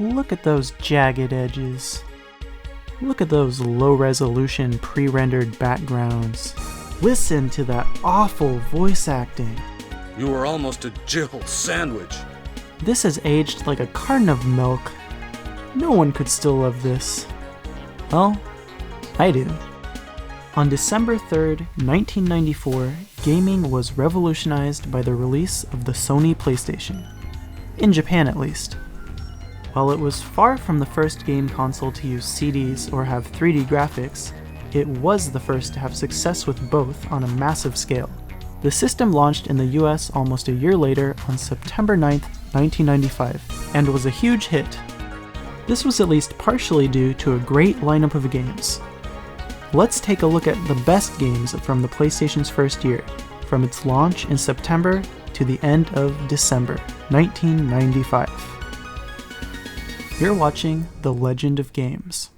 Look at those jagged edges. Look at those low-resolution pre-rendered backgrounds. Listen to that awful voice acting. You were almost a Jill sandwich. This has aged like a carton of milk. No one could still love this. Well, I do. On December 3rd, 1994, gaming was revolutionized by the release of the Sony PlayStation. In Japan at least. While it was far from the first game console to use CDs or have 3D graphics, it was the first to have success with both on a massive scale. The system launched in the US almost a year later on September 9th, 1995, and was a huge hit. This was at least partially due to a great lineup of games. Let's take a look at the best games from the PlayStation's first year, from its launch in September to the end of December 1995. You're watching The Legend of Games.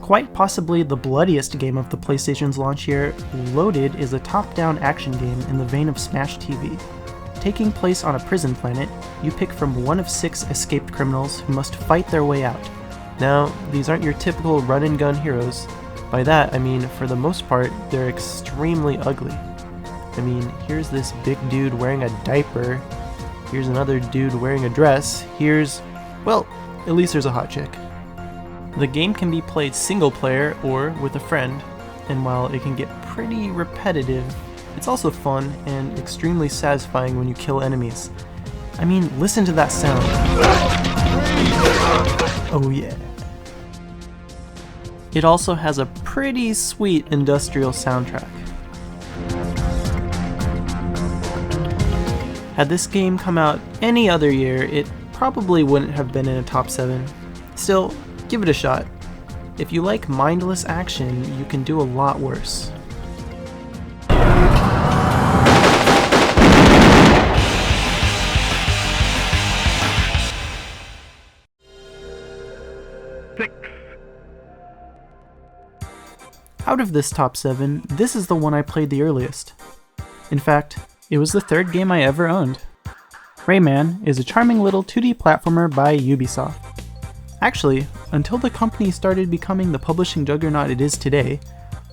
Quite possibly the bloodiest game of the PlayStation's launch year, Loaded is a top-down action game in the vein of Smash TV. Taking place on a prison planet, you pick from one of 6 escaped criminals who must fight their way out. Now, these aren't your typical run-and-gun heroes. By that, I mean, for the most part, they're extremely ugly. I mean, here's this big dude wearing a diaper, here's another dude wearing a dress, well, at least there's a hot chick. The game can be played single player or with a friend, and while it can get pretty repetitive, it's also fun and extremely satisfying when you kill enemies. I mean, listen to that sound. Oh yeah. It also has a pretty sweet industrial soundtrack. Had this game come out any other year, it probably wouldn't have been in a top 7. Still, give it a shot. If you like mindless action, you can do a lot worse. Out of this top 7, this is the one I played the earliest. In fact, it was the 3rd game I ever owned. Rayman is a charming little 2D platformer by Ubisoft. Actually, until the company started becoming the publishing juggernaut it is today,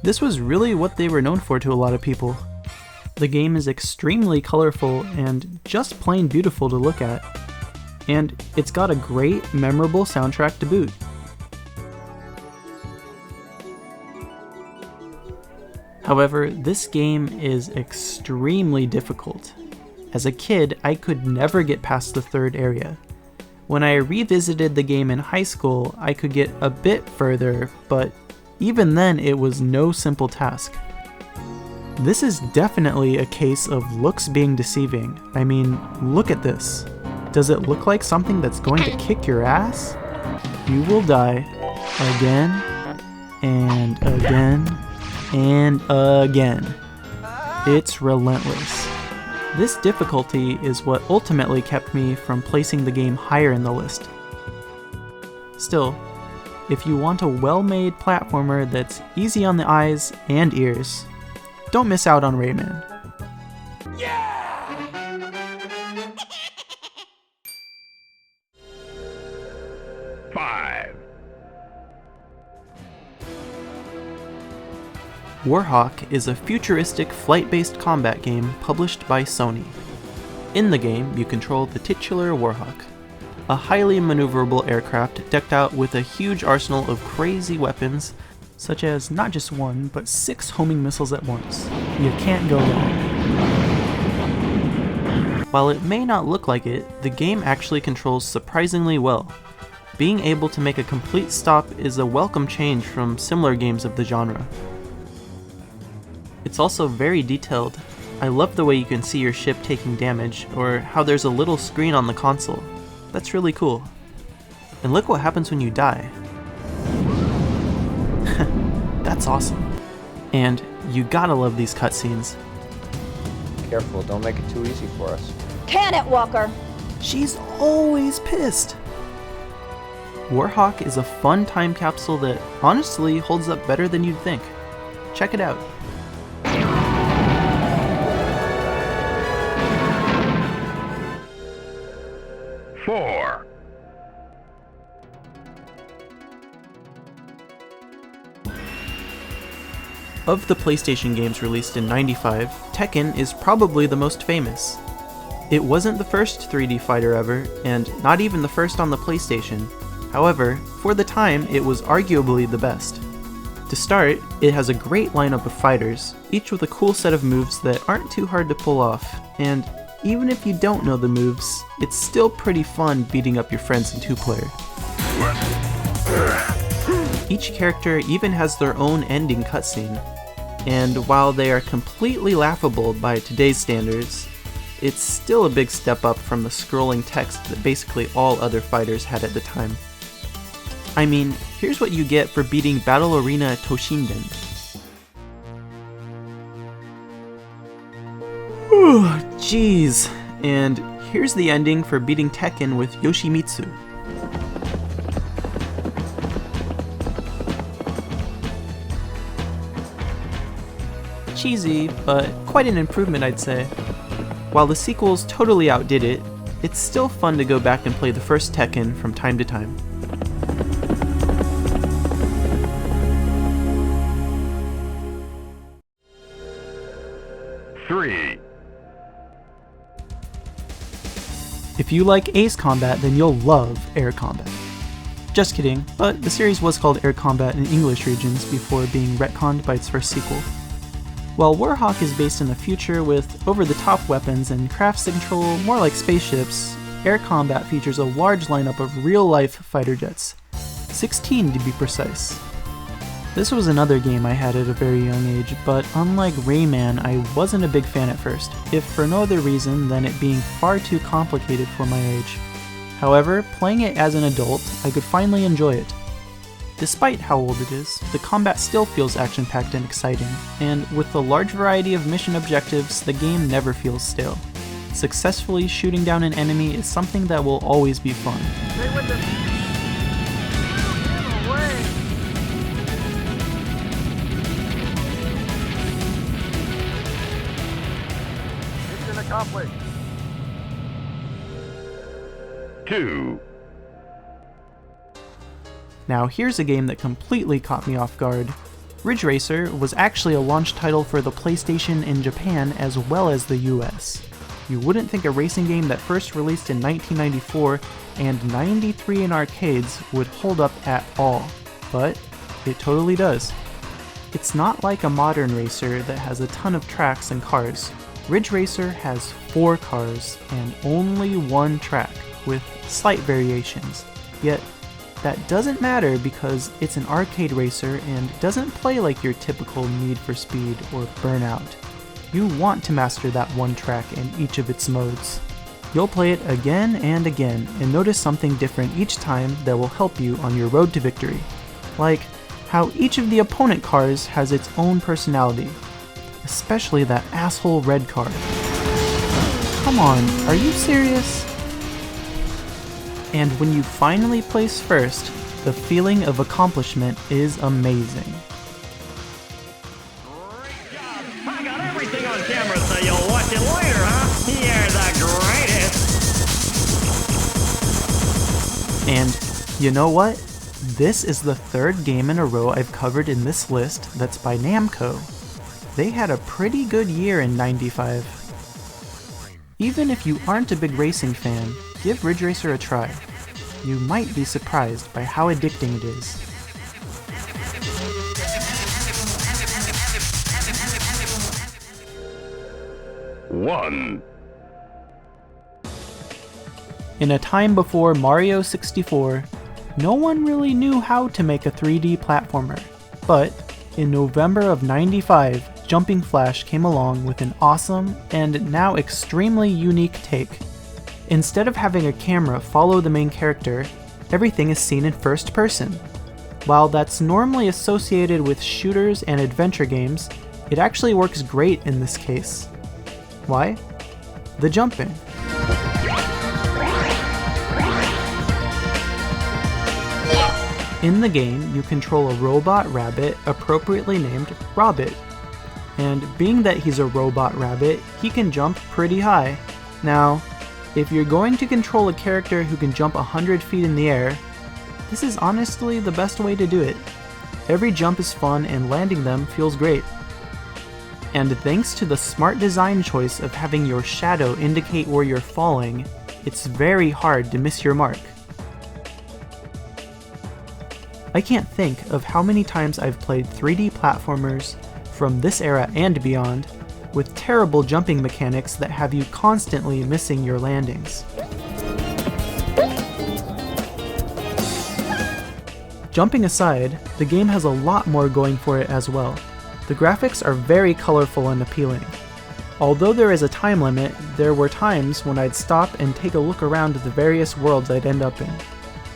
this was really what they were known for to a lot of people. The game is extremely colorful and just plain beautiful to look at. And it's got a great, memorable soundtrack to boot. However, this game is extremely difficult. As a kid, I could never get past the 3rd area. When I revisited the game in high school, I could get a bit further, but even then it was no simple task. This is definitely a case of looks being deceiving. I mean, look at this. Does it look like something that's going to kick your ass? You will die again and again and again. It's relentless. This difficulty is what ultimately kept me from placing the game higher in the list. Still, if you want a well-made platformer that's easy on the eyes and ears, don't miss out on Rayman. Warhawk is a futuristic flight-based combat game published by Sony. In the game, you control the titular Warhawk, a highly maneuverable aircraft decked out with a huge arsenal of crazy weapons, such as not just 1, but 6 homing missiles at once. You can't go wrong. While it may not look like it, the game actually controls surprisingly well. Being able to make a complete stop is a welcome change from similar games of the genre. It's also very detailed. I love the way you can see your ship taking damage, or how there's a little screen on the console. That's really cool. And look what happens when you die. That's awesome. And you gotta love these cutscenes. Careful, don't make it too easy for us. Can it, Walker? She's always pissed. Warhawk is a fun time capsule that honestly holds up better than you'd think. Check it out. Four. Of the PlayStation games released in '95, Tekken is probably the most famous. It wasn't the first 3D fighter ever, and not even the first on the PlayStation. However, for the time, it was arguably the best. To start, it has a great lineup of fighters, each with a cool set of moves that aren't too hard to pull off, and even if you don't know the moves, it's still pretty fun beating up your friends in 2-player. Each character even has their own ending cutscene, and while they are completely laughable by today's standards, it's still a big step up from the scrolling text that basically all other fighters had at the time. I mean, here's what you get for beating Battle Arena Toshinden. Whew, jeez. And here's the ending for beating Tekken with Yoshimitsu. Cheesy, but quite an improvement, I'd say. While the sequels totally outdid it, it's still fun to go back and play the first Tekken from time to time. Three. If you like Ace Combat, then you'll love Air Combat. Just kidding, but the series was called Air Combat in English regions before being retconned by its first sequel. While Warhawk is based in the future with over-the-top weapons and crafts that control more like spaceships, Air Combat features a large lineup of real-life fighter jets, 16 to be precise. This was another game I had at a very young age, but unlike Rayman, I wasn't a big fan at first, if for no other reason than it being far too complicated for my age. However, playing it as an adult, I could finally enjoy it. Despite how old it is, the combat still feels action-packed and exciting, and with the large variety of mission objectives, the game never feels stale. Successfully shooting down an enemy is something that will always be fun. Stay with them. Get away. Mission accomplished. Two. Now here's a game that completely caught me off guard. Ridge Racer was actually a launch title for the PlayStation in Japan as well as the US. You wouldn't think a racing game that first released in 1994 and 93 in arcades would hold up at all, but it totally does. It's not like a modern racer that has a ton of tracks and cars. Ridge Racer has 4 cars and only 1 track, with slight variations, yet that doesn't matter because it's an arcade racer and doesn't play like your typical Need for Speed or Burnout. You want to master that 1 track in each of its modes. You'll play it again and again and notice something different each time that will help you on your road to victory. Like how each of the opponent cars has its own personality, especially that asshole red car. Come on, are you serious? And when you finally place first, the feeling of accomplishment is amazing. I got everything on camera, so you'll watch it later, huh? You're the greatest! And you know what? This is the 3rd game in a row I've covered in this list that's by Namco. They had a pretty good year in '95. Even if you aren't a big racing fan, give Ridge Racer a try. You might be surprised by how addicting it is. One. In a time before Mario 64, no one really knew how to make a 3D platformer. But in November of '95, Jumping Flash came along with an awesome and now extremely unique take. Instead of having a camera follow the main character, everything is seen in first person. While that's normally associated with shooters and adventure games, it actually works great in this case. Why? The jumping. In the game, you control a robot rabbit appropriately named Robbit. And being that he's a robot rabbit, he can jump pretty high. Now, if you're going to control a character who can jump 100 feet in the air, this is honestly the best way to do it. Every jump is fun and landing them feels great. And thanks to the smart design choice of having your shadow indicate where you're falling, it's very hard to miss your mark. I can't think of how many times I've played 3D platformers from this era and beyond with terrible jumping mechanics that have you constantly missing your landings. Jumping aside, the game has a lot more going for it as well. The graphics are very colorful and appealing. Although there is a time limit, there were times when I'd stop and take a look around at the various worlds I'd end up in.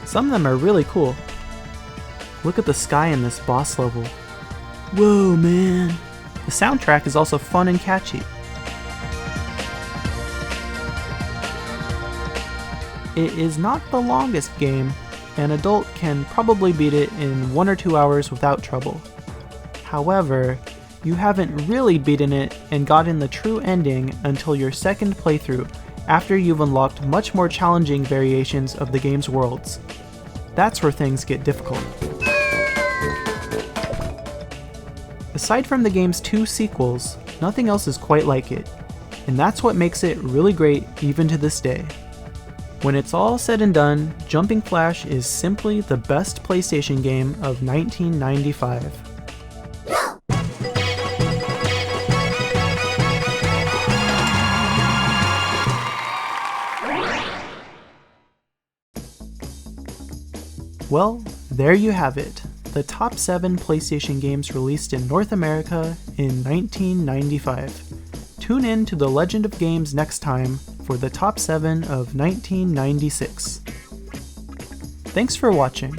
Some of them are really cool. Look at the sky in this boss level. Whoa, man! The soundtrack is also fun and catchy. It is not the longest game. An adult can probably beat it in 1 or 2 hours without trouble. However, you haven't really beaten it and gotten the true ending until your second playthrough, after you've unlocked much more challenging variations of the game's worlds. That's where things get difficult. Aside from the game's 2 sequels, nothing else is quite like it, and that's what makes it really great even to this day. When it's all said and done, Jumping Flash is simply the best PlayStation game of 1995. Well, there you have it. The top 7 PlayStation games released in North America in 1995. Tune in to The Legend of Games next time for the top 7 of 1996. Thanks for watching.